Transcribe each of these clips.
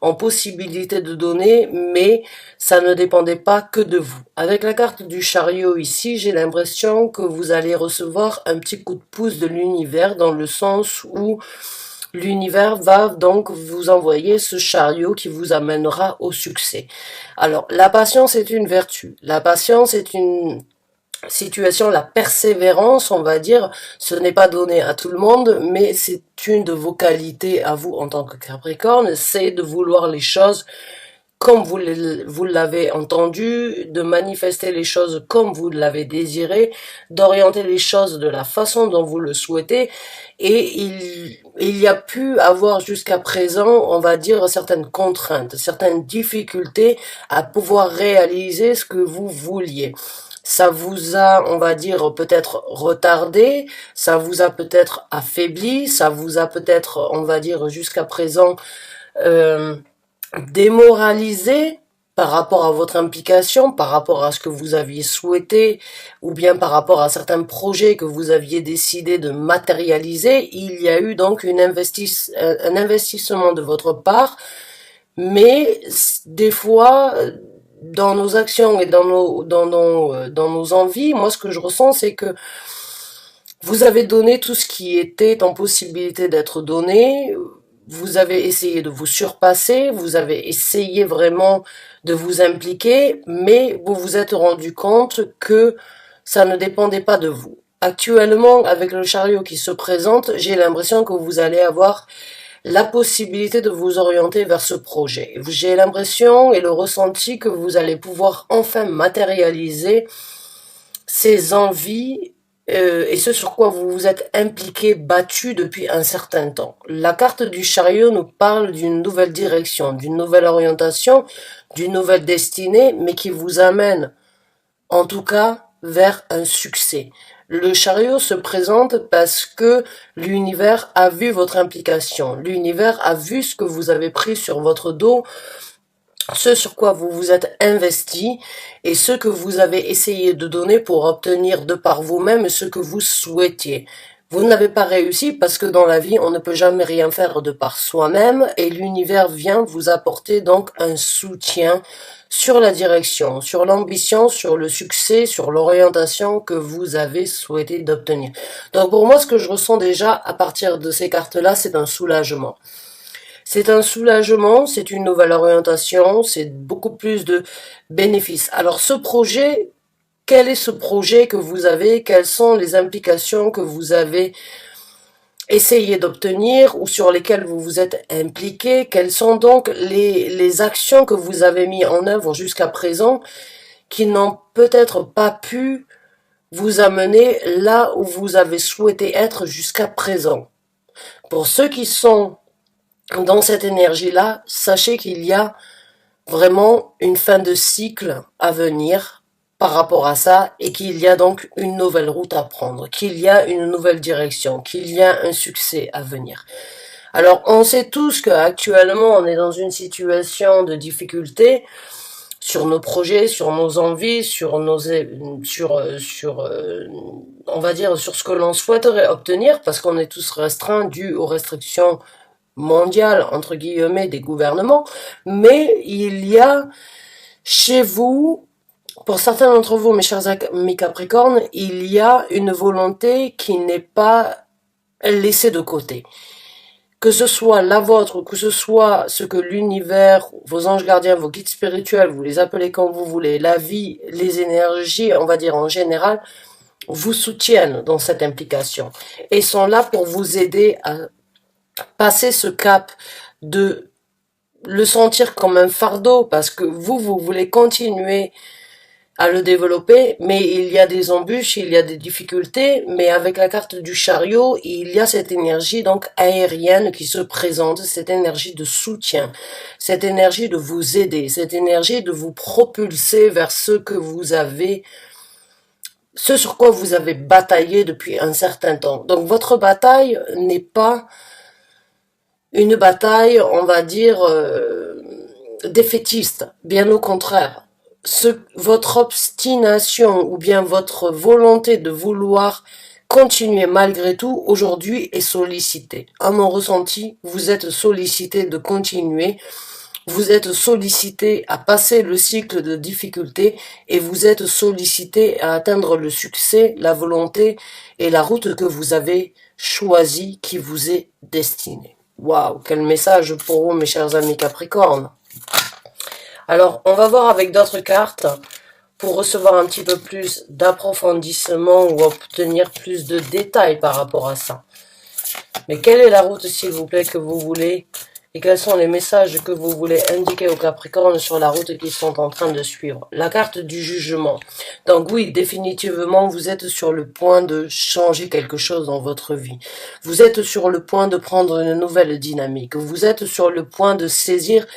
en possibilité de donner, mais ça ne dépendait pas que de vous. Avec la carte du chariot ici, j'ai l'impression que vous allez recevoir un petit coup de pouce de l'univers dans le sens où l'univers va donc vous envoyer ce chariot qui vous amènera au succès. Alors, la patience est une vertu. La patience est une situation, la persévérance, on va dire, ce n'est pas donné à tout le monde, mais c'est une de vos qualités à vous en tant que Capricorne, c'est de vouloir les choses comme vous l'avez entendu, de manifester les choses comme vous l'avez désiré, d'orienter les choses de la façon dont vous le souhaitez, et il y a pu avoir jusqu'à présent, on va dire, certaines contraintes, certaines difficultés à pouvoir réaliser ce que vous vouliez. Ça vous a, on va dire, peut-être retardé, ça vous a peut-être affaibli, ça vous a peut-être, on va dire, jusqu'à présent, euh, démoralisé par rapport à votre implication, par rapport à ce que vous aviez souhaité, ou bien par rapport à certains projets que vous aviez décidé de matérialiser, il y a eu donc un investissement de votre part, mais des fois, dans nos actions et dans nos envies, moi ce que je ressens, c'est que vous avez donné tout ce qui était en possibilité d'être donné, vous avez essayé de vous surpasser, vous avez essayé vraiment de vous impliquer, mais vous vous êtes rendu compte que ça ne dépendait pas de vous. Actuellement, avec le chariot qui se présente, j'ai l'impression que vous allez avoir la possibilité de vous orienter vers ce projet. J'ai l'impression et le ressenti que vous allez pouvoir enfin matérialiser ces envies et ce sur quoi vous vous êtes impliqué, battu depuis un certain temps. La carte du chariot nous parle d'une nouvelle direction, d'une nouvelle orientation, d'une nouvelle destinée, mais qui vous amène, en tout cas, vers un succès. Le chariot se présente parce que l'univers a vu votre implication. L'univers a vu ce que vous avez pris sur votre dos, ce sur quoi vous vous êtes investi et ce que vous avez essayé de donner pour obtenir de par vous-même ce que vous souhaitiez. Vous n'avez pas réussi parce que dans la vie, on ne peut jamais rien faire de par soi-même et l'univers vient vous apporter donc un soutien sur la direction, sur l'ambition, sur le succès, sur l'orientation que vous avez souhaité d'obtenir. Donc pour moi, ce que je ressens déjà à partir de ces cartes-là, c'est un soulagement. C'est un soulagement, c'est une nouvelle orientation, c'est beaucoup plus de bénéfices. Alors ce projet, quel est ce projet que vous avez? Quelles sont les implications que vous avez essayé d'obtenir ou sur lesquelles vous vous êtes impliqué? Quelles sont donc les actions que vous avez mis en œuvre jusqu'à présent qui n'ont peut-être pas pu vous amener là où vous avez souhaité être jusqu'à présent? Pour ceux qui sont dans cette énergie-là, sachez qu'il y a vraiment une fin de cycle à venir par rapport à ça et qu'il y a donc une nouvelle route à prendre, qu'il y a une nouvelle direction, qu'il y a un succès à venir. Alors, on sait tous qu'actuellement, on est dans une situation de difficulté sur nos projets, sur nos envies, on va dire, sur ce que l'on souhaiterait obtenir parce qu'on est tous restreints dû aux restrictions mondiale, entre guillemets, des gouvernements, mais il y a chez vous, pour certains d'entre vous, mes chers amis Capricornes, il y a une volonté qui n'est pas laissée de côté. Que ce soit la vôtre, que ce soit ce que l'univers, vos anges gardiens, vos guides spirituels, vous les appelez comme vous voulez, la vie, les énergies, on va dire en général, vous soutiennent dans cette implication et sont là pour vous aider à passer ce cap de le sentir comme un fardeau parce que vous voulez continuer à le développer, mais il y a des embûches, il y a des difficultés, mais avec la carte du chariot, il y a cette énergie donc aérienne qui se présente, cette énergie de soutien, cette énergie de vous aider, cette énergie de vous propulser vers ce que vous avez, ce sur quoi vous avez bataillé depuis un certain temps. Donc votre bataille n'est pas une bataille, on va dire, défaitiste, bien au contraire. Votre obstination ou bien votre volonté de vouloir continuer malgré tout, aujourd'hui est sollicitée. À mon ressenti, vous êtes sollicité de continuer vous êtes sollicité à passer le cycle de difficulté et vous êtes sollicité à atteindre le succès, la volonté et la route que vous avez choisie qui vous est destinée. Waouh, quel message pour vous, mes chers amis Capricorne. Alors, on va voir avec d'autres cartes pour recevoir un petit peu plus d'approfondissement ou obtenir plus de détails par rapport à ça. Mais quelle est la route, s'il vous plaît, que vous voulez et quels sont les messages que vous voulez indiquer aux Capricornes sur la route qu'ils sont en train de suivre? La carte du jugement. Donc oui, définitivement, vous êtes sur le point de changer quelque chose dans votre vie. Vous êtes sur le point de prendre une nouvelle dynamique. Vous êtes sur le point de saisir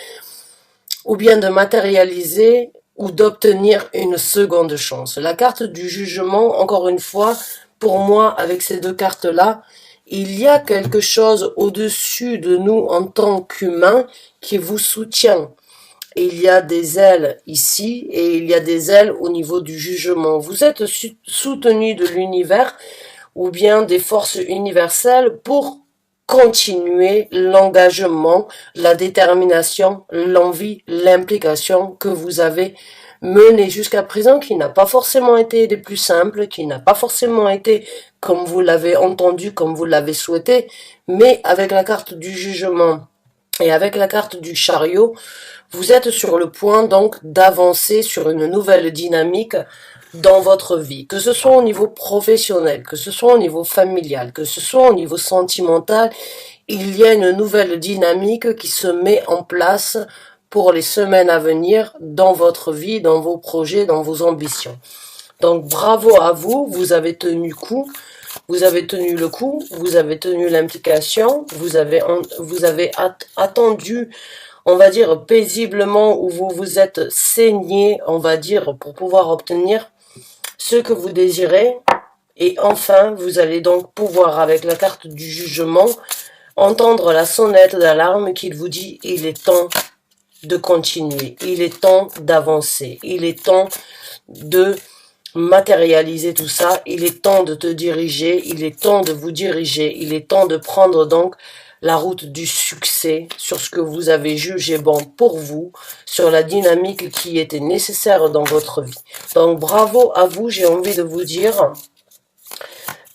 ou bien de matérialiser ou d'obtenir une seconde chance. La carte du jugement, encore une fois, pour moi, avec ces deux cartes-là, il y a quelque chose au-dessus de nous en tant qu'humains qui vous soutient. Il y a des ailes ici et il y a des ailes au niveau du jugement. Vous êtes soutenu de l'univers ou bien des forces universelles pour continuer l'engagement, la détermination, l'envie, l'implication que vous avez mené jusqu'à présent, qui n'a pas forcément été des plus simples, qui n'a pas forcément été comme vous l'avez entendu, comme vous l'avez souhaité, mais avec la carte du jugement et avec la carte du chariot, vous êtes sur le point donc d'avancer sur une nouvelle dynamique dans votre vie, que ce soit au niveau professionnel, que ce soit au niveau familial, que ce soit au niveau sentimental, il y a une nouvelle dynamique qui se met en place pour les semaines à venir dans votre vie, dans vos projets, dans vos ambitions. Donc bravo à vous, vous avez tenu coup, vous avez tenu le coup, vous avez tenu l'implication, vous avez attendu, on va dire paisiblement, où vous vous êtes saigné, on va dire, pour pouvoir obtenir ce que vous désirez. Et enfin, vous allez donc pouvoir, avec la carte du jugement, entendre la sonnette d'alarme qui vous dit « il est temps de continuer, il est temps d'avancer, il est temps de matérialiser tout ça, il est temps de te diriger, il est temps de vous diriger, il est temps de prendre donc la route du succès sur ce que vous avez jugé bon pour vous, sur la dynamique qui était nécessaire dans votre vie. Donc bravo à vous, j'ai envie de vous dire,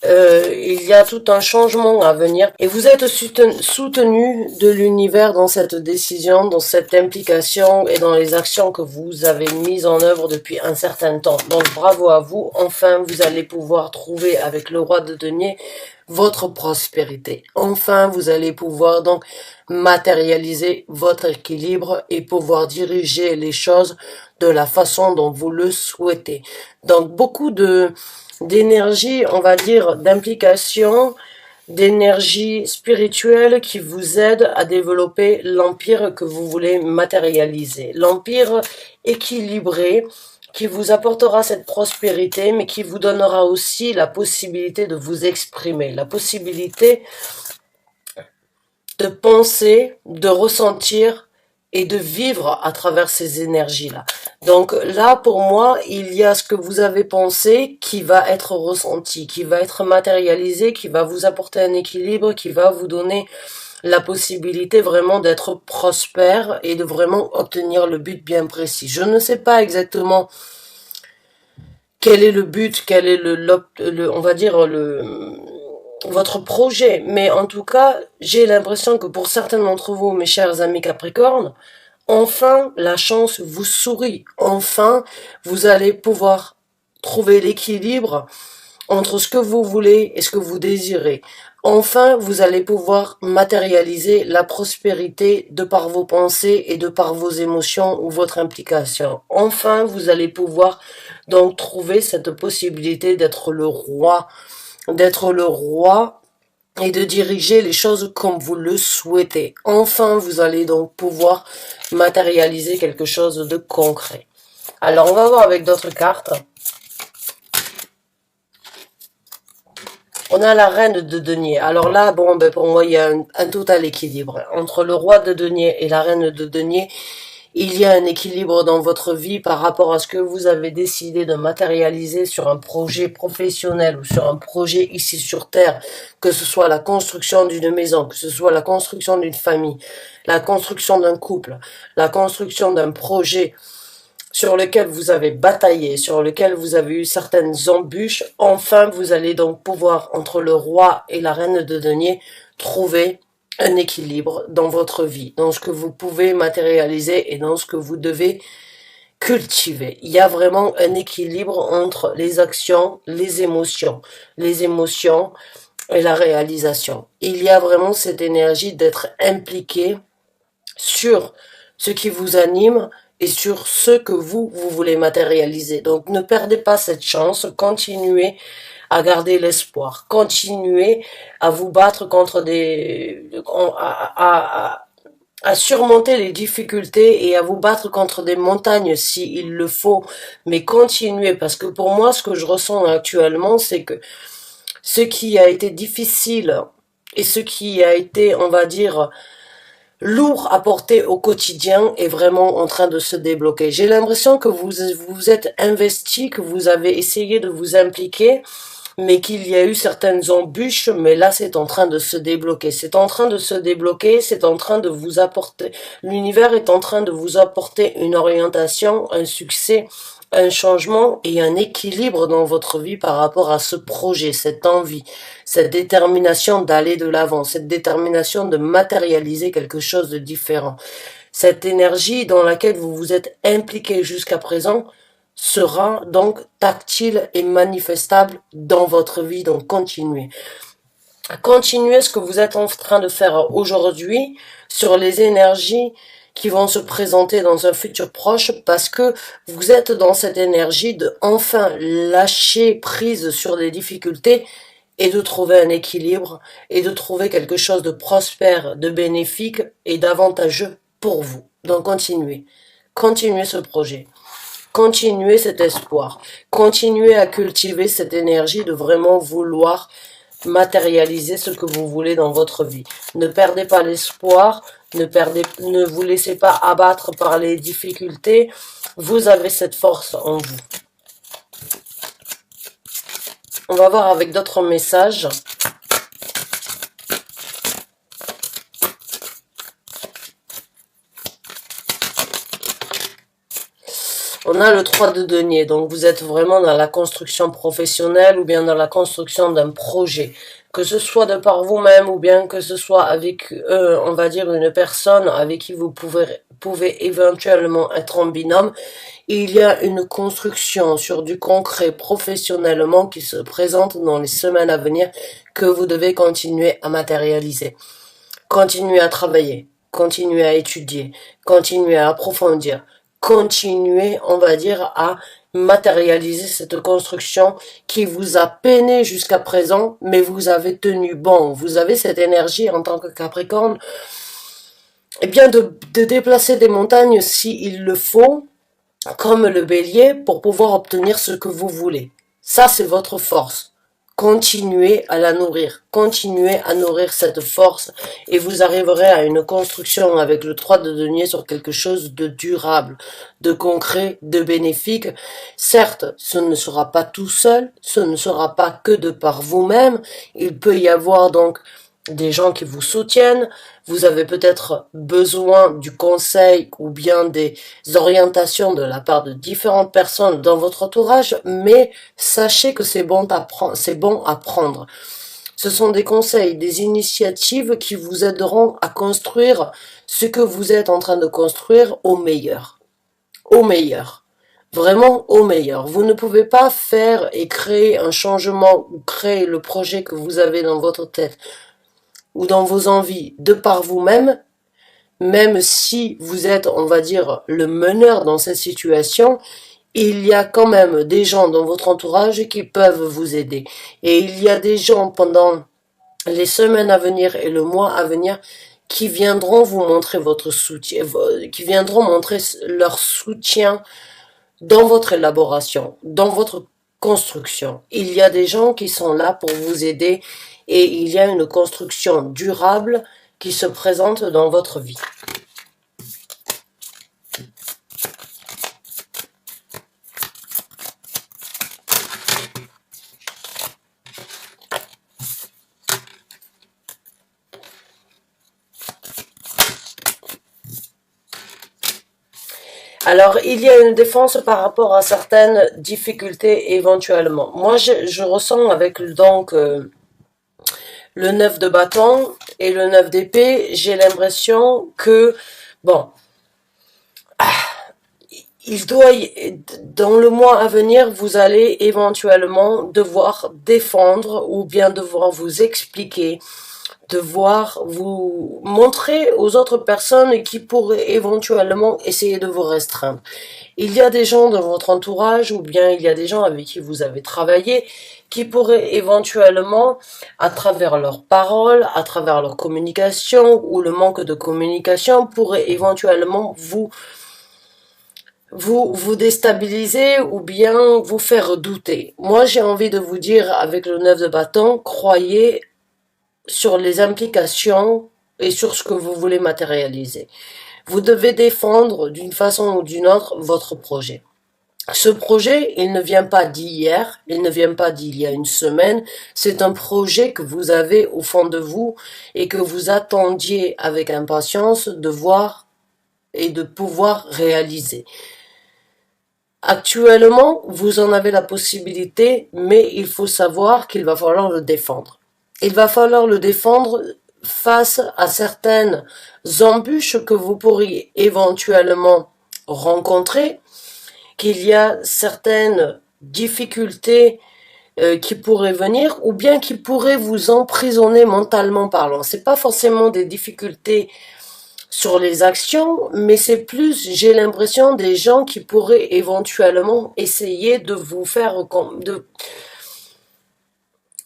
il y a tout un changement à venir et vous êtes soutenu de l'univers dans cette décision, dans cette implication et dans les actions que vous avez mises en œuvre depuis un certain temps. Donc bravo à vous, enfin vous allez pouvoir trouver avec le roi de denier votre prospérité. Enfin vous allez pouvoir donc matérialiser votre équilibre et pouvoir diriger les choses de la façon dont vous le souhaitez. Donc beaucoup d'énergie, on va dire, d'implication, d'énergie spirituelle qui vous aide à développer l'empire que vous voulez matérialiser. L'empire équilibré qui vous apportera cette prospérité, mais qui vous donnera aussi la possibilité de vous exprimer, la possibilité de penser, de ressentir et de vivre à travers ces énergies-là. Donc là, pour moi, il y a ce que vous avez pensé qui va être ressenti, qui va être matérialisé, qui va vous apporter un équilibre, qui va vous donner la possibilité vraiment d'être prospère et de vraiment obtenir le but bien précis. Je ne sais pas exactement quel est le but, quel est on va dire votre projet, mais en tout cas, j'ai l'impression que pour certains d'entre vous, mes chers amis Capricorne, enfin, la chance vous sourit. Enfin, vous allez pouvoir trouver l'équilibre entre ce que vous voulez et ce que vous désirez. Enfin, vous allez pouvoir matérialiser la prospérité de par vos pensées et de par vos émotions ou votre implication. Enfin, vous allez pouvoir donc trouver cette possibilité d'être le roi et de diriger les choses comme vous le souhaitez. Enfin, vous allez donc pouvoir matérialiser quelque chose de concret. Alors, on va voir avec d'autres cartes. On a la reine de denier. Alors là, bon, ben pour moi, il y a un total équilibre. Entre le roi de denier et la reine de denier, Il y a un équilibre dans votre vie par rapport à ce que vous avez décidé de matérialiser sur un projet professionnel ou sur un projet ici sur Terre, que ce soit la construction d'une maison, que ce soit la construction d'une famille, la construction d'un couple, la construction d'un projet sur lequel vous avez bataillé, sur lequel vous avez eu certaines embûches. Enfin, vous allez donc pouvoir, entre le roi et la reine de denier, trouver un équilibre dans votre vie, dans ce que vous pouvez matérialiser et dans ce que vous devez cultiver. Il y a vraiment un équilibre entre les actions, les émotions et la réalisation. Il y a vraiment cette énergie d'être impliqué sur ce qui vous anime et sur ce que vous voulez matérialiser. Donc ne perdez pas cette chance, continuez à garder l'espoir, continuez à vous battre contre à surmonter les difficultés et à vous battre contre des montagnes s'il le faut, mais continuez, parce que pour moi, ce que je ressens actuellement, c'est que ce qui a été difficile et ce qui a été, on va dire, lourd à porter au quotidien est vraiment en train de se débloquer. J'ai l'impression que vous êtes investi, que vous avez essayé de vous impliquer, mais qu'il y a eu certaines embûches, mais là c'est en train de se débloquer. C'est en train de se débloquer, c'est en train de vous apporter, l'univers est en train de vous apporter une orientation, un succès, un changement et un équilibre dans votre vie par rapport à ce projet, cette envie, cette détermination d'aller de l'avant, cette détermination de matérialiser quelque chose de différent. Cette énergie dans laquelle vous vous êtes impliqué jusqu'à présent sera donc tactile et manifestable dans votre vie, donc continuez. Continuez ce que vous êtes en train de faire aujourd'hui sur les énergies qui vont se présenter dans un futur proche parce que vous êtes dans cette énergie de enfin lâcher prise sur des difficultés et de trouver un équilibre et de trouver quelque chose de prospère, de bénéfique et d'avantageux pour vous. Donc continuez. Continuez ce projet. Continuez cet espoir. Continuez à cultiver cette énergie de vraiment vouloir matérialiser ce que vous voulez dans votre vie. Ne perdez pas l'espoir, ne vous laissez pas abattre par les difficultés. Vous avez cette force en vous. On va voir avec d'autres messages. On a le 3 de denier, donc vous êtes vraiment dans la construction professionnelle ou bien dans la construction d'un projet. Que ce soit de par vous-même ou bien que ce soit avec, on va dire, une personne avec qui vous pouvez éventuellement être en binôme. Il y a une construction sur du concret professionnellement qui se présente dans les semaines à venir que vous devez continuer à matérialiser. Continuez à travailler, continuez à étudier, continuez à approfondir. Continuez, on va dire, à matérialiser cette construction qui vous a peiné jusqu'à présent, mais vous avez tenu bon. Vous avez cette énergie en tant que Capricorne, eh bien de déplacer des montagnes s'il le faut, comme le Bélier, pour pouvoir obtenir ce que vous voulez. Ça, c'est votre force. Continuez à la nourrir, continuez à nourrir cette force et vous arriverez à une construction avec le 3 de denier sur quelque chose de durable, de concret, de bénéfique. Certes, ce ne sera pas tout seul, ce ne sera pas que de par vous-même, il peut y avoir donc des gens qui vous soutiennent, vous avez peut-être besoin du conseil ou bien des orientations de la part de différentes personnes dans votre entourage, mais sachez que c'est bon à prendre. Ce sont des conseils, des initiatives qui vous aideront à construire ce que vous êtes en train de construire au meilleur. Au meilleur. Vraiment au meilleur. Vous ne pouvez pas faire et créer un changement ou créer le projet que vous avez dans votre tête ou dans vos envies de par vous-même, même si vous êtes, on va dire, le meneur dans cette situation, il y a quand même des gens dans votre entourage qui peuvent vous aider. Et il y a des gens pendant les semaines à venir et le mois à venir qui viendront vous montrer votre soutien, qui viendront montrer leur soutien dans votre élaboration, dans votre construction. Il y a des gens qui sont là pour vous aider et il y a une construction durable qui se présente dans votre vie. Alors, il y a une défense par rapport à certaines difficultés éventuellement. Moi, je ressens avec donc le 9 de bâton et le 9 d'épée, j'ai l'impression que, bon, il doit dans le mois à venir, vous allez éventuellement devoir défendre ou bien devoir vous expliquer, devoir vous montrer aux autres personnes qui pourraient éventuellement essayer de vous restreindre. Il y a des gens dans votre entourage ou bien il y a des gens avec qui vous avez travaillé qui pourraient éventuellement, à travers leurs paroles, à travers leur communication ou le manque de communication, pourraient éventuellement vous déstabiliser ou bien vous faire douter. Moi, j'ai envie de vous dire, avec le 9 de bâton, croyez sur les implications et sur ce que vous voulez matérialiser. Vous devez défendre d'une façon ou d'une autre votre projet. Ce projet, il ne vient pas d'hier, il ne vient pas d'il y a une semaine, c'est un projet que vous avez au fond de vous et que vous attendiez avec impatience de voir et de pouvoir réaliser. Actuellement, vous en avez la possibilité, mais il faut savoir qu'il va falloir le défendre. Il va falloir le défendre face à certaines embûches que vous pourriez éventuellement rencontrer, qu'il y a certaines difficultés qui pourraient venir ou bien qui pourraient vous emprisonner mentalement parlant. C'est pas forcément des difficultés sur les actions, mais c'est plus, j'ai l'impression, des gens qui pourraient éventuellement essayer de vous faire,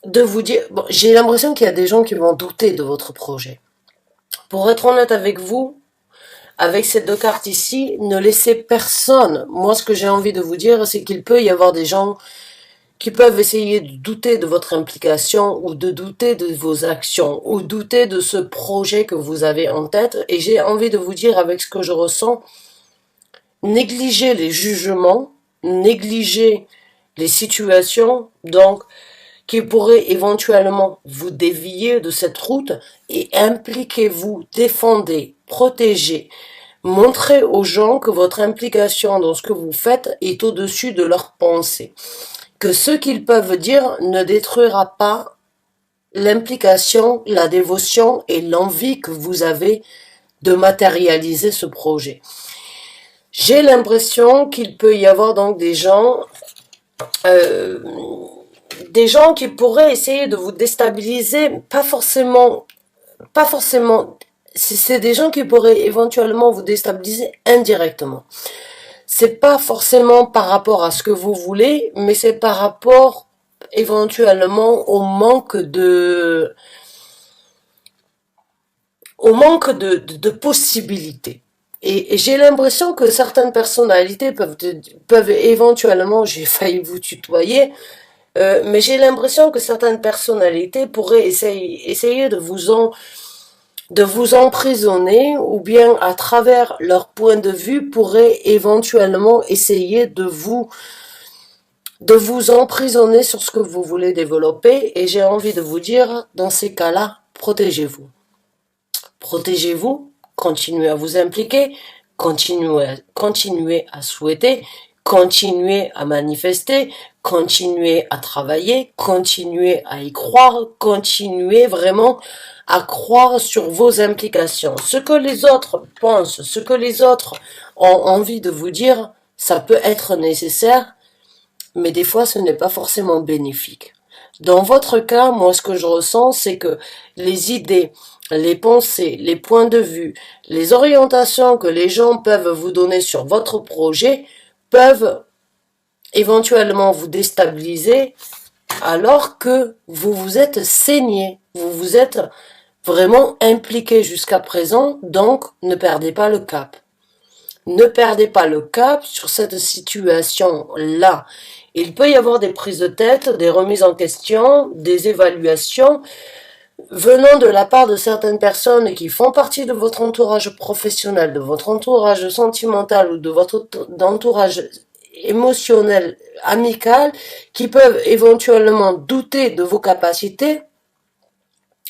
de vous dire, bon, j'ai l'impression qu'il y a des gens qui vont douter de votre projet. Pour être honnête avec vous, avec ces deux cartes ici, ne laissez personne. Moi, ce que j'ai envie de vous dire, c'est qu'il peut y avoir des gens qui peuvent essayer de douter de votre implication ou de douter de vos actions ou douter de ce projet que vous avez en tête. Et j'ai envie de vous dire, avec ce que je ressens, négligez les jugements, négligez les situations, donc, qui pourraient éventuellement vous dévier de cette route et impliquez-vous, défendez, protégez. Montrez aux gens que votre implication dans ce que vous faites est au-dessus de leurs pensées. Que ce qu'ils peuvent dire ne détruira pas l'implication, la dévotion et l'envie que vous avez de matérialiser ce projet. J'ai l'impression qu'il peut y avoir donc des gens qui pourraient essayer de vous déstabiliser, pas forcément, c'est des gens qui pourraient éventuellement vous déstabiliser indirectement. C'est pas forcément par rapport à ce que vous voulez, mais c'est par rapport éventuellement au manque de possibilités. Et j'ai l'impression que certaines personnalités peuvent éventuellement, j'ai failli vous tutoyer, mais j'ai l'impression que certaines personnalités pourraient essayer de vous emprisonner ou bien à travers leur point de vue pourraient éventuellement essayer de vous emprisonner sur ce que vous voulez développer. Et j'ai envie de vous dire, dans ces cas-là, protégez-vous. Protégez-vous, continuez à vous impliquer, continuez à souhaiter, continuez à manifester, continuez à travailler, continuez à y croire, continuez vraiment à croire sur vos implications. Ce que les autres pensent, ce que les autres ont envie de vous dire, ça peut être nécessaire, mais des fois ce n'est pas forcément bénéfique. Dans votre cas, moi ce que je ressens, c'est que les idées, les pensées, les points de vue, les orientations que les gens peuvent vous donner sur votre projet peuvent éventuellement vous déstabiliser alors que vous vous êtes saigné, vous vous êtes vraiment impliqué jusqu'à présent, donc ne perdez pas le cap. Ne perdez pas le cap sur cette situation-là. Il peut y avoir des prises de tête, des remises en question, des évaluations venant de la part de certaines personnes qui font partie de votre entourage professionnel, de votre entourage sentimental ou de votre entourage émotionnel, amical, qui peuvent éventuellement douter de vos capacités.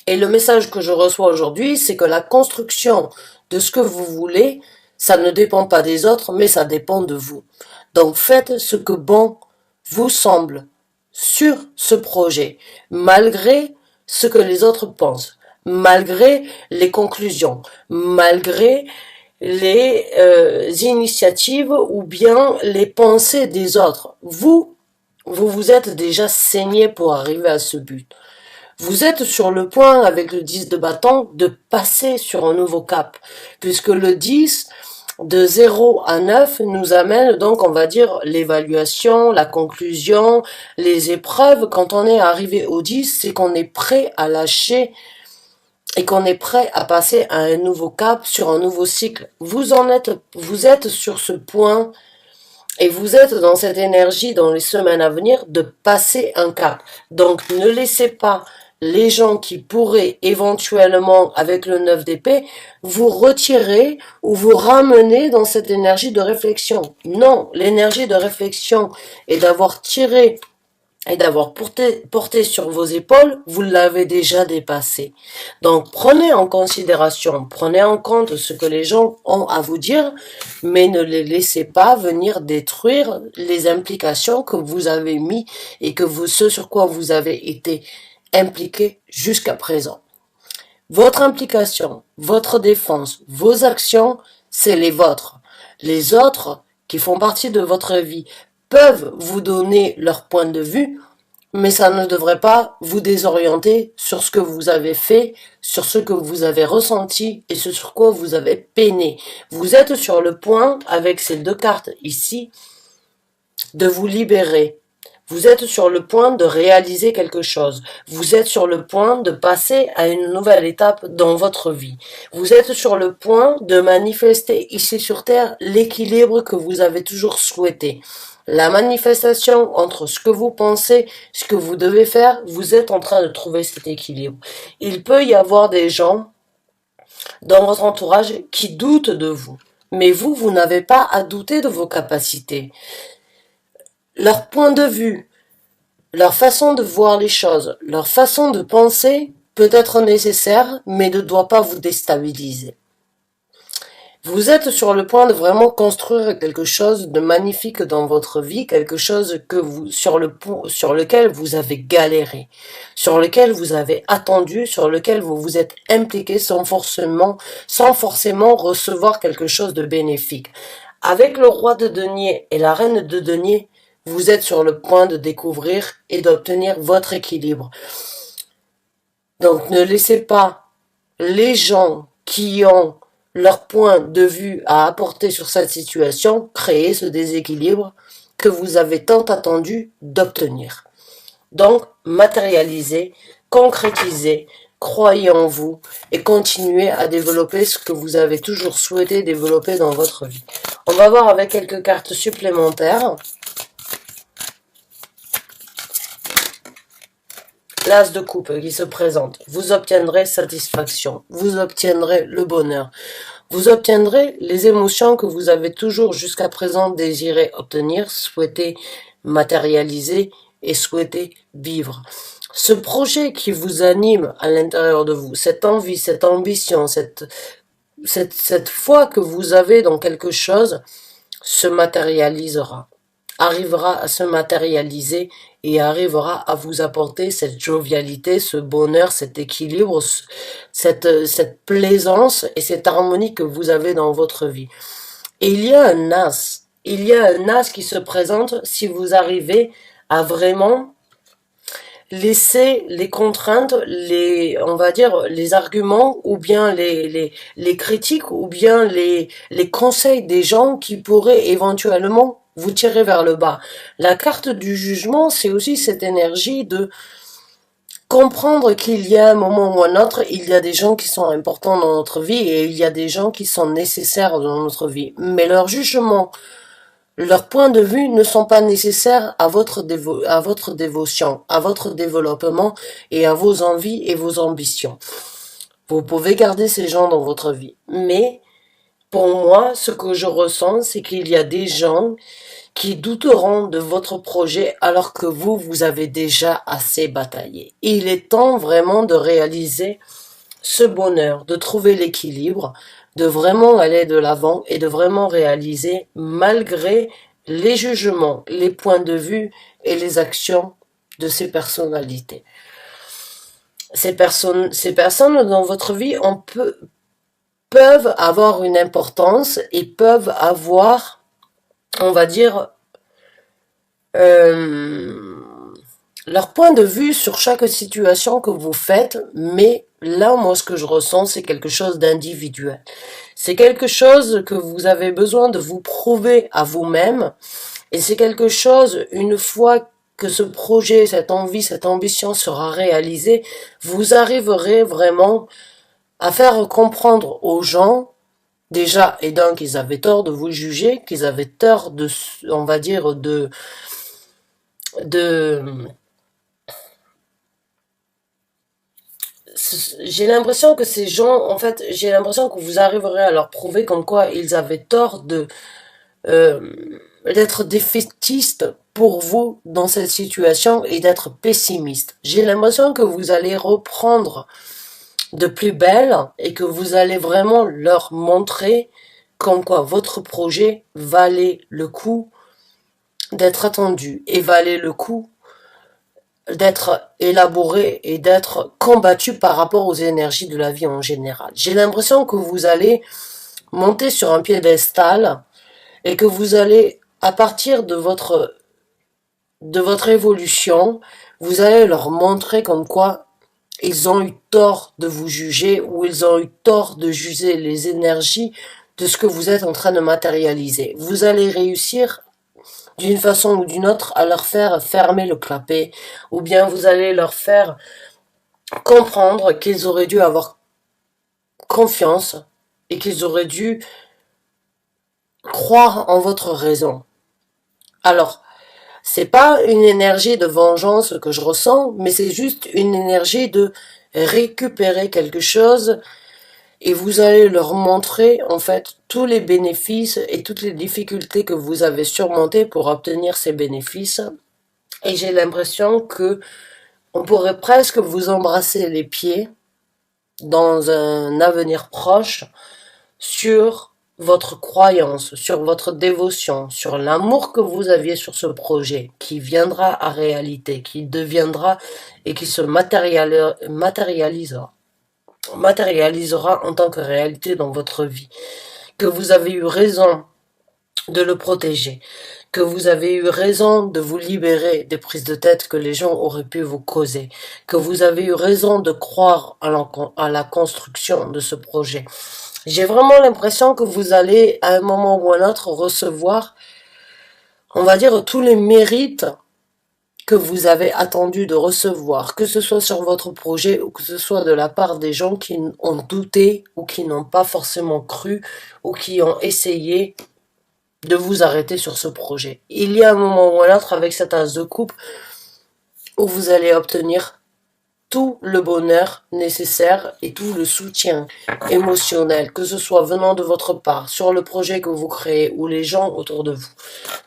Et le message que je reçois aujourd'hui, c'est que la construction de ce que vous voulez, Ça ne dépend pas des autres, mais ça dépend de vous. Donc faites ce que bon vous semble sur ce projet, malgré ce que les autres pensent, malgré les conclusions, malgré les initiatives ou bien les pensées des autres. Vous vous êtes déjà saigné pour arriver à ce but. Vous êtes sur le point, avec le 10 de bâton, de passer sur un nouveau cap, puisque le 10, de 0 à 9, nous amène donc, on va dire, l'évaluation, la conclusion, les épreuves. Quand on est arrivé au 10, c'est qu'on est prêt à lâcher et qu'on est prêt à passer à un nouveau cap, sur un nouveau cycle. Vous êtes sur ce point et vous êtes dans cette énergie dans les semaines à venir de passer un cap. Donc ne laissez pas les gens qui pourraient éventuellement, avec le 9 d'épée, vous retirer ou vous ramener dans cette énergie de réflexion. Non, l'énergie de réflexion et d'avoir tiré et d'avoir porté sur vos épaules, vous l'avez déjà dépassé. Donc prenez en considération, prenez en compte ce que les gens ont à vous dire, mais ne les laissez pas venir détruire les implications que vous avez mis et ce sur quoi vous avez été impliqué jusqu'à présent. Votre implication, votre défense, vos actions, c'est les vôtres. Les autres, qui font partie de votre vie, peuvent vous donner leur point de vue, mais ça ne devrait pas vous désorienter sur ce que vous avez fait, sur ce que vous avez ressenti et ce sur quoi vous avez peiné. Vous êtes sur le point, avec ces deux cartes ici, de vous libérer. Vous êtes sur le point de réaliser quelque chose. Vous êtes sur le point de passer à une nouvelle étape dans votre vie. Vous êtes sur le point de manifester ici sur Terre l'équilibre que vous avez toujours souhaité. La manifestation entre ce que vous pensez, ce que vous devez faire, vous êtes en train de trouver cet équilibre. Il peut y avoir des gens dans votre entourage qui doutent de vous. Mais vous n'avez pas à douter de vos capacités. Leur point de vue, leur façon de voir les choses, leur façon de penser peut être nécessaire, mais ne doit pas vous déstabiliser. Vous êtes sur le point de vraiment construire quelque chose de magnifique dans votre vie, quelque chose sur lequel vous avez galéré, sur lequel vous avez attendu, sur lequel vous vous êtes impliqué sans forcément recevoir quelque chose de bénéfique. Avec le roi de denier et la reine de denier, vous êtes sur le point de découvrir et d'obtenir votre équilibre. Donc ne laissez pas les gens qui ont leur point de vue à apporter sur cette situation créer ce déséquilibre que vous avez tant attendu d'obtenir. Donc matérialisez, concrétisez, croyez en vous et continuez à développer ce que vous avez toujours souhaité développer dans votre vie. On va voir avec quelques cartes supplémentaires. L'as de coupe qui se présente, vous obtiendrez satisfaction, vous obtiendrez le bonheur, vous obtiendrez les émotions que vous avez toujours jusqu'à présent désiré obtenir, souhaité matérialiser et souhaité vivre. Ce projet qui vous anime à l'intérieur de vous, cette envie, cette ambition, cette foi que vous avez dans quelque chose, se matérialisera, arrivera à se matérialiser et arrivera à vous apporter cette jovialité, ce bonheur, cet équilibre, cette plaisance et cette harmonie que vous avez dans votre vie. Et il y a un as qui se présente si vous arrivez à vraiment laisser les contraintes, on va dire, les arguments ou bien les critiques ou bien les conseils des gens qui pourraient éventuellement vous tirer vers le bas. La carte du jugement, c'est aussi cette énergie de comprendre qu'il y a un moment ou un autre, il y a des gens qui sont importants dans notre vie et il y a des gens qui sont nécessaires dans notre vie. Mais leur jugement, leurs points de vue ne sont pas nécessaires à votre dévotion, à votre développement et à vos envies et vos ambitions. Vous pouvez garder ces gens dans votre vie. Mais, pour moi, ce que je ressens, c'est qu'il y a des gens qui douteront de votre projet alors que vous avez déjà assez bataillé. Il est temps vraiment de réaliser ce bonheur, de trouver l'équilibre, de vraiment aller de l'avant et de vraiment réaliser malgré les jugements, les points de vue et les actions de ces personnalités. Ces personnes dans votre vie, peuvent avoir une importance et peuvent avoir, on va dire, leur point de vue sur chaque situation que vous faites, mais là, moi, ce que je ressens, c'est quelque chose d'individuel. C'est quelque chose que vous avez besoin de vous prouver à vous-même, et c'est quelque chose, une fois que ce projet, cette envie, cette ambition sera réalisée, vous arriverez vraiment à faire comprendre aux gens, déjà, et donc, qu'ils avaient tort de vous juger, qu'ils avaient tort de, on va dire, de, j'ai l'impression que ces gens, en fait, j'ai l'impression que vous arriverez à leur prouver comme quoi ils avaient tort d'être défaitistes pour vous dans cette situation et d'être pessimistes. J'ai l'impression que vous allez reprendre de plus belle et que vous allez vraiment leur montrer comme quoi votre projet valait le coup d'être attendu et valait le coup d'être élaboré et d'être combattu par rapport aux énergies de la vie en général. J'ai l'impression que vous allez monter sur un piédestal et que vous allez, à partir de votre évolution, vous allez leur montrer comme quoi ils ont eu tort de vous juger ou ils ont eu tort de juger les énergies de ce que vous êtes en train de matérialiser. Vous allez réussir d'une façon ou d'une autre à leur faire fermer le clapet, ou bien vous allez leur faire comprendre qu'ils auraient dû avoir confiance et qu'ils auraient dû croire en votre raison. Alors, c'est pas une énergie de vengeance que je ressens, mais c'est juste une énergie de récupérer quelque chose et vous allez leur montrer en fait tous les bénéfices et toutes les difficultés que vous avez surmontées pour obtenir ces bénéfices. Et j'ai l'impression que on pourrait presque vous embrasser les pieds dans un avenir proche sur votre croyance, sur votre dévotion, sur l'amour que vous aviez sur ce projet qui viendra à réalité, qui deviendra et qui se matérialisera en tant que réalité dans votre vie. Que vous avez eu raison de le protéger, que vous avez eu raison de vous libérer des prises de tête que les gens auraient pu vous causer, que vous avez eu raison de croire à la construction de ce projet. J'ai vraiment l'impression que vous allez, à un moment ou à un autre, recevoir, on va dire, tous les mérites que vous avez attendu de recevoir, que ce soit sur votre projet ou que ce soit de la part des gens qui ont douté ou qui n'ont pas forcément cru ou qui ont essayé de vous arrêter sur ce projet. Il y a un moment ou un autre avec cette as de coupe où vous allez obtenir tout le bonheur nécessaire et tout le soutien émotionnel, que ce soit venant de votre part, sur le projet que vous créez ou les gens autour de vous.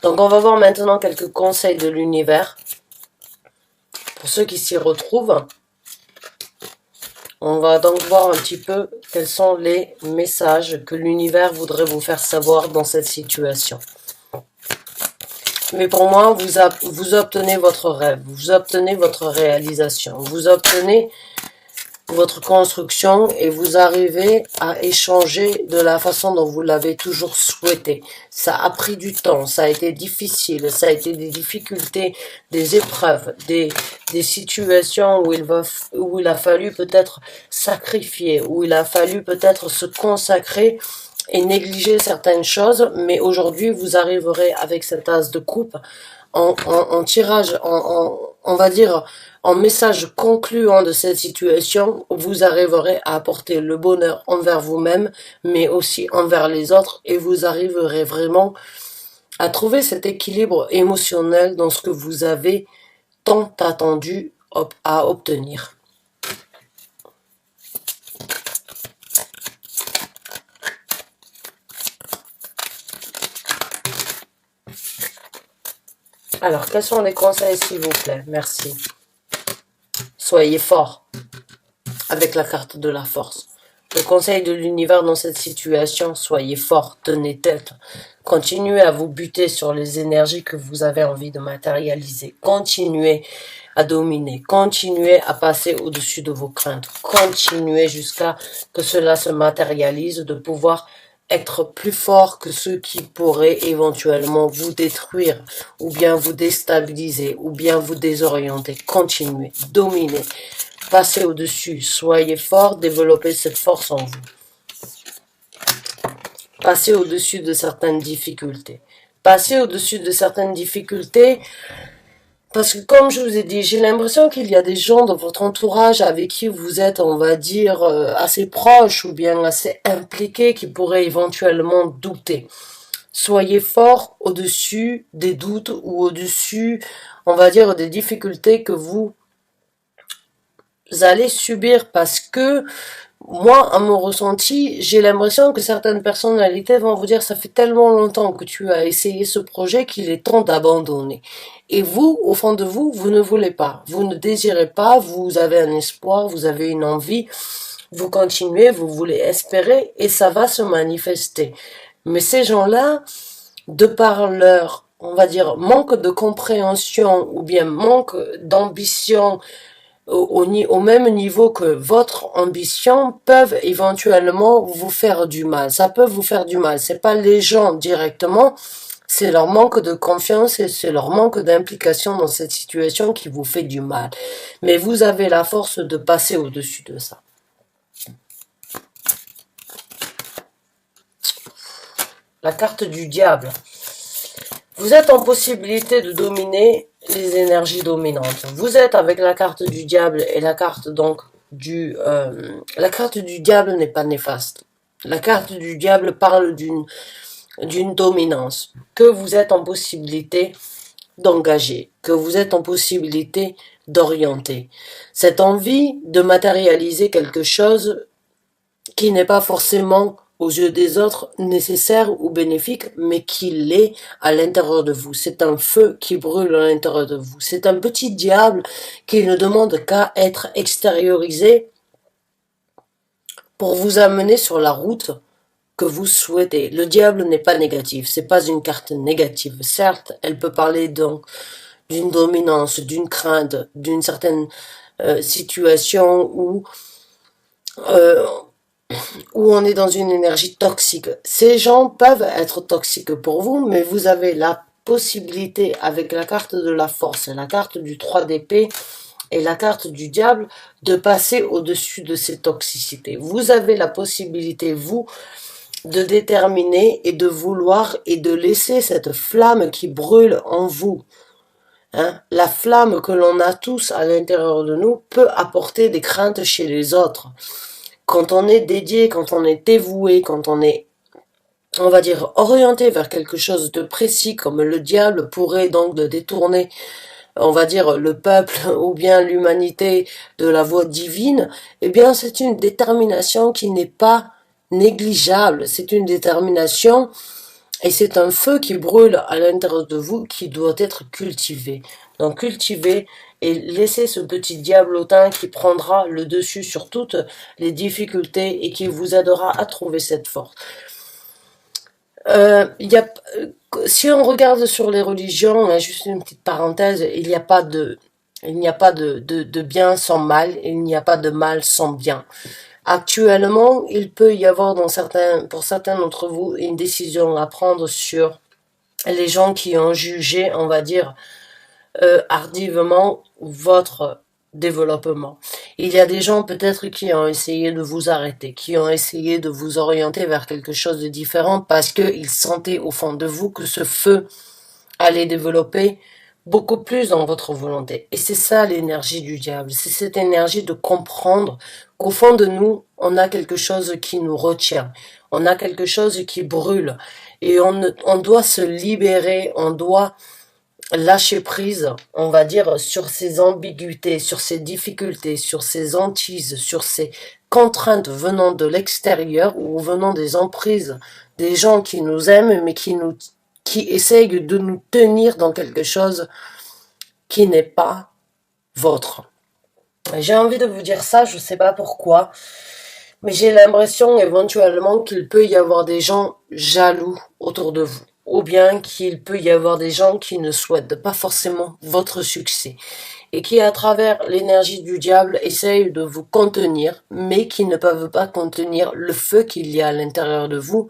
Donc on va voir maintenant quelques conseils de l'univers pour ceux qui s'y retrouvent. On va donc voir un petit peu quels sont les messages que l'univers voudrait vous faire savoir dans cette situation. Mais pour moi, vous obtenez votre rêve, vous obtenez votre réalisation, vous obtenez votre construction et vous arrivez à échanger de la façon dont vous l'avez toujours souhaité. Ça a pris du temps, ça a été difficile, ça a été des difficultés, des épreuves, des situations où il a fallu peut-être sacrifier, où il a fallu peut-être se consacrer et négliger certaines choses, mais aujourd'hui vous arriverez avec cette as de coupe en tirage, on va dire, en message concluant de cette situation, vous arriverez à apporter le bonheur envers vous-même, mais aussi envers les autres, et vous arriverez vraiment à trouver cet équilibre émotionnel dans ce que vous avez tant attendu à obtenir. Alors, quels sont les conseils, s'il vous plaît? Merci. Soyez fort avec la carte de la force. Le conseil de l'univers dans cette situation, soyez fort, tenez tête. Continuez à vous buter sur les énergies que vous avez envie de matérialiser. Continuez à dominer. Continuez à passer au-dessus de vos craintes. Continuez jusqu'à que cela se matérialise, de pouvoir être plus fort que ceux qui pourraient éventuellement vous détruire, ou bien vous déstabiliser, ou bien vous désorienter. Continuez, dominez, passez au-dessus, soyez fort, développez cette force en vous. Passez au-dessus de certaines difficultés. Passez au-dessus de certaines difficultés, parce que comme je vous ai dit, j'ai l'impression qu'il y a des gens dans votre entourage avec qui vous êtes, on va dire, assez proches ou bien assez impliqués qui pourraient éventuellement douter. Soyez fort au-dessus des doutes ou au-dessus, on va dire, des difficultés que vous allez subir, parce que moi, à mon ressenti, j'ai l'impression que certaines personnalités vont vous dire ça fait tellement longtemps que tu as essayé ce projet qu'il est temps d'abandonner. Et vous, au fond de vous, vous ne voulez pas. Vous ne désirez pas, vous avez un espoir, vous avez une envie, vous continuez, vous voulez espérer et ça va se manifester. Mais ces gens-là, de par leur, on va dire, manque de compréhension ou bien manque d'ambition, au même niveau que votre ambition, peuvent éventuellement vous faire du mal. Ça peut vous faire du mal. C'est pas les gens directement, c'est leur manque de confiance et c'est leur manque d'implication dans cette situation qui vous fait du mal. Mais vous avez la force de passer au-dessus de ça. La carte du diable. Vous êtes en possibilité de dominer les énergies dominantes. Vous êtes avec la carte du diable et la carte donc la carte du diable n'est pas néfaste. La carte du diable parle d'une dominance que vous êtes en possibilité d'engager, que vous êtes en possibilité d'orienter. Cette envie de matérialiser quelque chose qui n'est pas forcément aux yeux des autres nécessaire ou bénéfique, mais qui l'est à l'intérieur de vous. C'est un feu qui brûle à l'intérieur de vous. C'est un petit diable qui ne demande qu'à être extériorisé pour vous amener sur la route que vous souhaitez. Le diable n'est pas négatif, c'est pas une carte négative. Certes, elle peut parler donc d'une dominance, d'une crainte, d'une certaine situation où on est dans une énergie toxique. Ces gens peuvent être toxiques pour vous, mais vous avez la possibilité, avec la carte de la force, la carte du 3 d'épée et la carte du diable, de passer au-dessus de ces toxicités. Vous avez la possibilité, vous, de déterminer et de vouloir et de laisser cette flamme qui brûle en vous. La flamme que l'on a tous à l'intérieur de nous peut apporter des craintes chez les autres. Quand on est dédié, quand on est dévoué, quand on est, on va dire, orienté vers quelque chose de précis, comme le diable pourrait donc de détourner, on va dire, le peuple ou bien l'humanité de la voie divine, eh bien c'est une détermination qui n'est pas négligeable. C'est une détermination et c'est un feu qui brûle à l'intérieur de vous qui doit être cultivé. Donc cultivez et laissez ce petit diablotin qui prendra le dessus sur toutes les difficultés et qui vous aidera à trouver cette force. Si on regarde sur les religions, juste une petite parenthèse, il n'y a pas de bien sans mal, il n'y a pas de mal sans bien. Actuellement, il peut y avoir pour certains d'entre vous, une décision à prendre sur les gens qui ont jugé, on va dire, hardivement votre développement. Il y a des gens peut-être qui ont essayé de vous arrêter, qui ont essayé de vous orienter vers quelque chose de différent parce qu'ils sentaient au fond de vous que ce feu allait développer beaucoup plus dans votre volonté. Et c'est ça l'énergie du diable. C'est cette énergie de comprendre qu'au fond de nous, on a quelque chose qui nous retient. On a quelque chose qui brûle. Et on doit se libérer, on doit lâcher prise, on va dire, sur ces ambiguïtés, sur ces difficultés, sur ces hantises, sur ces contraintes venant de l'extérieur ou venant des emprises des gens qui nous aiment mais qui essayent de nous tenir dans quelque chose qui n'est pas vôtre. J'ai envie de vous dire ça, je sais pas pourquoi, Mais j'ai l'impression éventuellement qu'il peut y avoir des gens jaloux autour de vous. Ou bien qu'il peut y avoir des gens qui ne souhaitent pas forcément votre succès. Et qui, à travers l'énergie du diable, essayent de vous contenir, mais qui ne peuvent pas contenir le feu qu'il y a à l'intérieur de vous,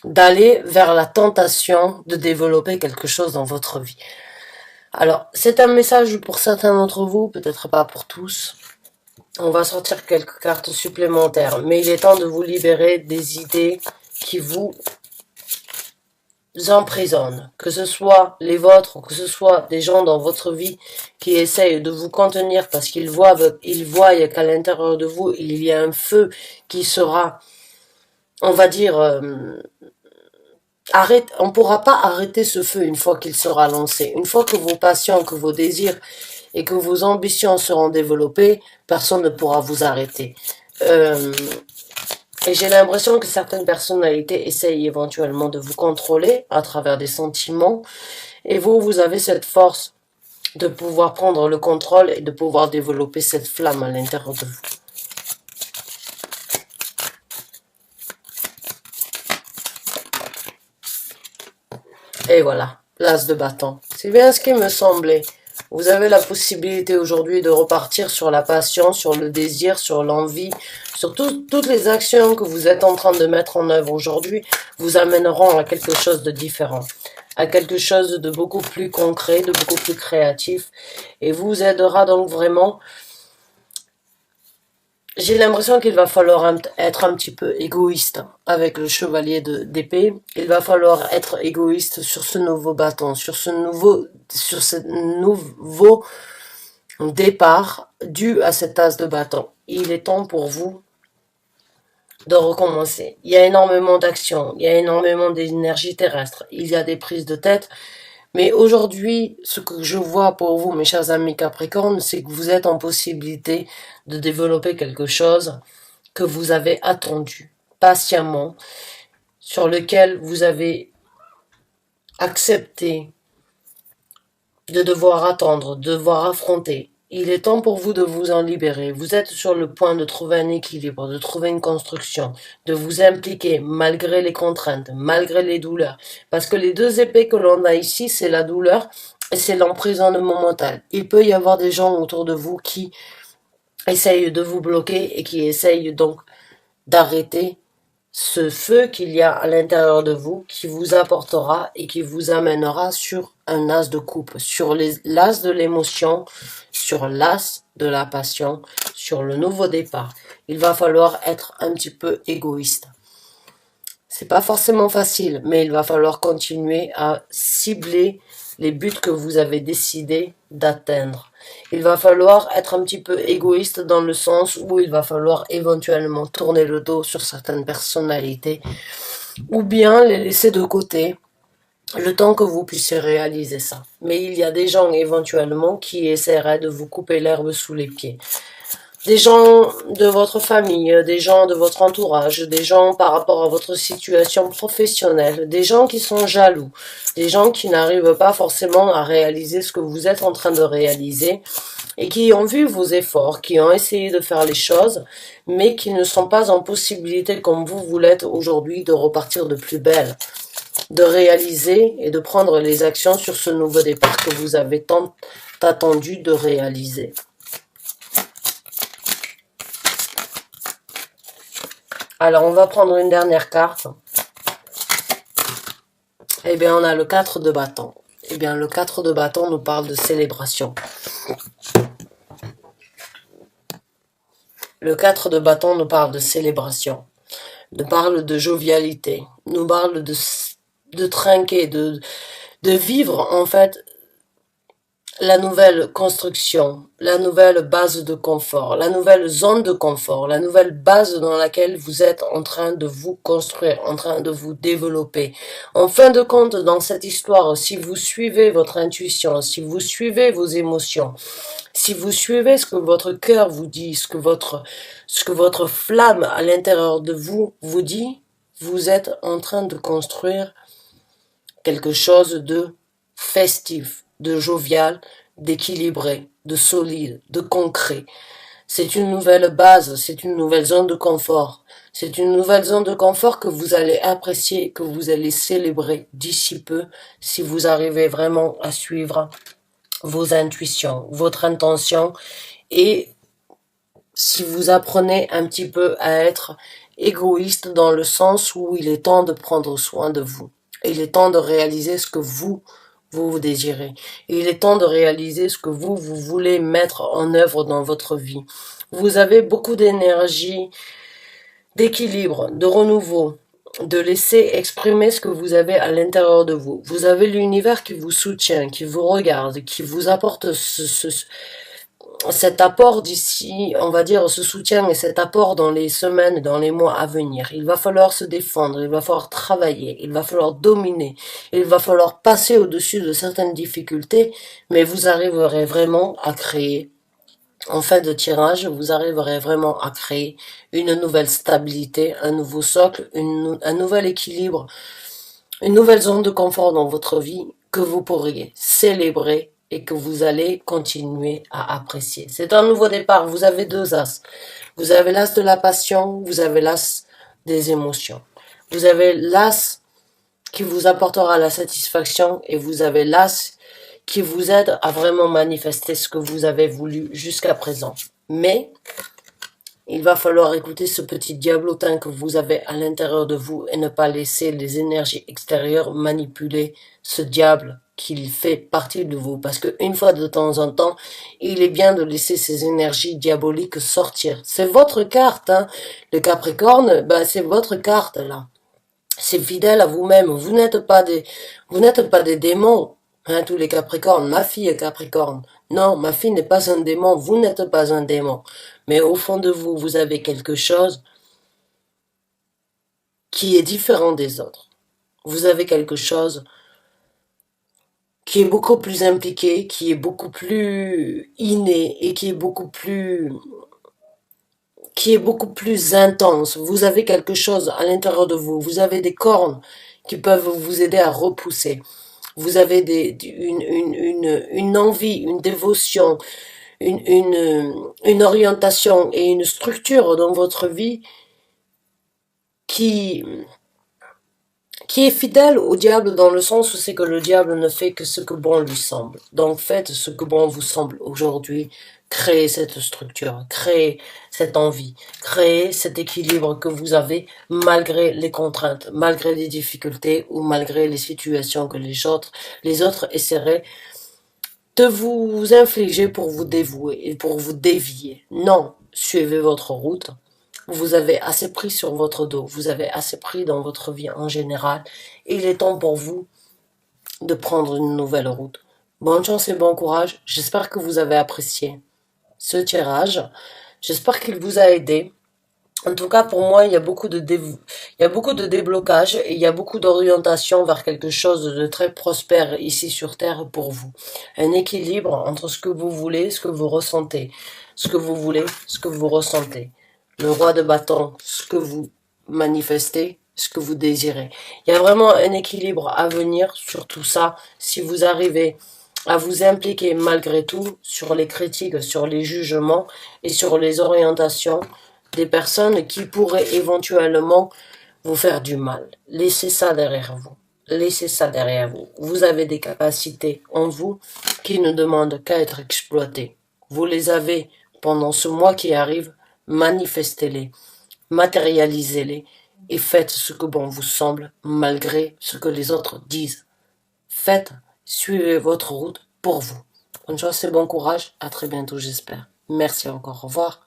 d'aller vers la tentation de développer quelque chose dans votre vie. Alors, c'est un message pour certains d'entre vous, peut-être pas pour tous. On va sortir quelques cartes supplémentaires, mais il est temps de vous libérer des idées qui vous emprisonnent, que ce soit les vôtres, ou que ce soit des gens dans votre vie qui essayent de vous contenir parce qu'ils voient qu'à l'intérieur de vous, il y a un feu qui sera, on va dire, on ne pourra pas arrêter ce feu une fois qu'il sera lancé. Une fois que vos passions, que vos désirs et que vos ambitions seront développées, personne ne pourra vous arrêter. Et j'ai l'impression que certaines personnalités essayent éventuellement de vous contrôler à travers des sentiments. Et vous avez cette force de pouvoir prendre le contrôle et de pouvoir développer cette flamme à l'intérieur de vous. Et voilà, l'as de bâton. C'est bien ce qui me semblait. Vous avez la possibilité aujourd'hui de repartir sur la passion, sur le désir, sur l'envie, sur toutes les actions que vous êtes en train de mettre en œuvre aujourd'hui vous amèneront à quelque chose de différent, à quelque chose de beaucoup plus concret, de beaucoup plus créatif et vous aidera donc vraiment. J'ai l'impression qu'il va falloir être un petit peu égoïste avec le chevalier d'épée. Il va falloir être égoïste sur ce nouveau bâton, sur ce nouveau départ dû à cet as de bâton. Il est temps pour vous de recommencer. Il y a énormément d'actions, il y a énormément d'énergie terrestre, il y a des prises de tête. Mais aujourd'hui, ce que je vois pour vous, mes chers amis Capricorne, c'est que vous êtes en possibilité de développer quelque chose que vous avez attendu patiemment, sur lequel vous avez accepté de devoir attendre, de devoir affronter. Il est temps pour vous de vous en libérer. Vous êtes sur le point de trouver un équilibre, de trouver une construction, de vous impliquer malgré les contraintes, malgré les douleurs. Parce que les deux épées que l'on a ici, c'est la douleur et c'est l'emprisonnement mental. Il peut y avoir des gens autour de vous qui essayent de vous bloquer et qui essayent donc d'arrêter ce feu qu'il y a à l'intérieur de vous qui vous apportera et qui vous amènera sur un as de coupe, sur l'as de l'émotion, sur l'as de la passion, sur le nouveau départ. Il va falloir être un petit peu égoïste. C'est pas forcément facile, mais il va falloir continuer à cibler les buts que vous avez décidé d'atteindre. Il va falloir être un petit peu égoïste dans le sens où il va falloir éventuellement tourner le dos sur certaines personnalités ou bien les laisser de côté le temps que vous puissiez réaliser ça. Mais il y a des gens éventuellement qui essaieraient de vous couper l'herbe sous les pieds. Des gens de votre famille, des gens de votre entourage, des gens par rapport à votre situation professionnelle, des gens qui sont jaloux, des gens qui n'arrivent pas forcément à réaliser ce que vous êtes en train de réaliser et qui ont vu vos efforts, qui ont essayé de faire les choses, mais qui ne sont pas en possibilité, comme vous l'êtes aujourd'hui, de repartir de plus belle, de réaliser et de prendre les actions sur ce nouveau départ que vous avez tant attendu de réaliser. Alors, on va prendre une dernière carte. Eh bien, on a le 4 de bâton. Eh bien, le 4 de bâton nous parle de célébration. Le 4 de bâton nous parle de célébration, nous parle de jovialité, nous parle de trinquer, de vivre en fait la nouvelle construction, la nouvelle base de confort, la nouvelle zone de confort, la nouvelle base dans laquelle vous êtes en train de vous construire, en train de vous développer. En fin de compte, dans cette histoire, si vous suivez votre intuition, si vous suivez vos émotions, si vous suivez ce que votre cœur vous dit, ce que votre flamme à l'intérieur de vous vous dit, vous êtes en train de construire quelque chose de festif, de jovial, d'équilibré, de solide, de concret. C'est une nouvelle base, c'est une nouvelle zone de confort. C'est une nouvelle zone de confort que vous allez apprécier, que vous allez célébrer d'ici peu si vous arrivez vraiment à suivre vos intuitions, votre intention et si vous apprenez un petit peu à être égoïste dans le sens où il est temps de prendre soin de vous. Il est temps de réaliser ce que vous désirez. Il est temps de réaliser ce que vous voulez mettre en œuvre dans votre vie. Vous avez beaucoup d'énergie, d'équilibre, de renouveau, de laisser exprimer ce que vous avez à l'intérieur de vous. Vous avez l'univers qui vous soutient, qui vous regarde, qui vous apporte cet apport d'ici, on va dire, ce soutien et cet apport dans les semaines, dans les mois à venir. Il va falloir se défendre, il va falloir travailler, il va falloir dominer, il va falloir passer au-dessus de certaines difficultés, mais vous arriverez vraiment à créer, en fin de tirage, vous arriverez vraiment à créer une nouvelle stabilité, un nouveau socle, un nouvel équilibre, une nouvelle zone de confort dans votre vie que vous pourriez célébrer et que vous allez continuer à apprécier. C'est un nouveau départ. Vous avez deux as. Vous avez l'as de la passion, vous avez l'as des émotions. Vous avez l'as qui vous apportera la satisfaction et vous avez l'as qui vous aide à vraiment manifester ce que vous avez voulu jusqu'à présent. Mais il va falloir écouter ce petit diablotin que vous avez à l'intérieur de vous et ne pas laisser les énergies extérieures manipuler ce diable qui fait partie de vous. Parce que une fois de temps en temps, il est bien de laisser ces énergies diaboliques sortir. C'est votre carte, hein. Le Capricorne, ben, c'est votre carte, là. C'est fidèle à vous-même. Vous n'êtes pas des démons. Hein, tous les Capricornes. Ma fille est Capricorne. Non, ma fille n'est pas un démon. Vous n'êtes pas un démon. Mais au fond de vous, vous avez quelque chose qui est différent des autres. Vous avez quelque chose qui est beaucoup plus impliqué, qui est beaucoup plus inné et qui est beaucoup plus intense. Vous avez quelque chose à l'intérieur de vous. Vous avez des cornes qui peuvent vous aider à repousser. Vous avez une envie, une dévotion, une orientation et une structure dans votre vie qui, qui est fidèle au diable dans le sens où c'est que le diable ne fait que ce que bon lui semble. Donc faites ce que bon vous semble aujourd'hui. Créez cette structure, créez cette envie, créez cet équilibre que vous avez malgré les contraintes, malgré les difficultés ou malgré les situations que les autres essaieraient de vous infliger pour vous dévouer et pour vous dévier. Non, suivez votre route. Vous avez assez pris sur votre dos, vous avez assez pris dans votre vie en général. Il est temps pour vous de prendre une nouvelle route. Bonne chance et bon courage. J'espère que vous avez apprécié ce tirage. J'espère qu'il vous a aidé. En tout cas, pour moi, il y a beaucoup de déblocage et il y a beaucoup d'orientation vers quelque chose de très prospère ici sur Terre pour vous. Un équilibre entre ce que vous voulez, ce que vous ressentez. Ce que vous voulez, ce que vous ressentez. Le roi de bâton, ce que vous manifestez, ce que vous désirez. Il y a vraiment un équilibre à venir sur tout ça si vous arrivez à vous impliquer malgré tout sur les critiques, sur les jugements et sur les orientations des personnes qui pourraient éventuellement vous faire du mal. Laissez ça derrière vous. Laissez ça derrière vous. Vous avez des capacités en vous qui ne demandent qu'à être exploitées. Vous les avez pendant ce mois qui arrive. Manifestez-les, matérialisez-les et faites ce que bon vous semble malgré ce que les autres disent. Faites, suivez votre route pour vous. Bonne chance et bon courage. À très bientôt, j'espère. Merci encore. Au revoir.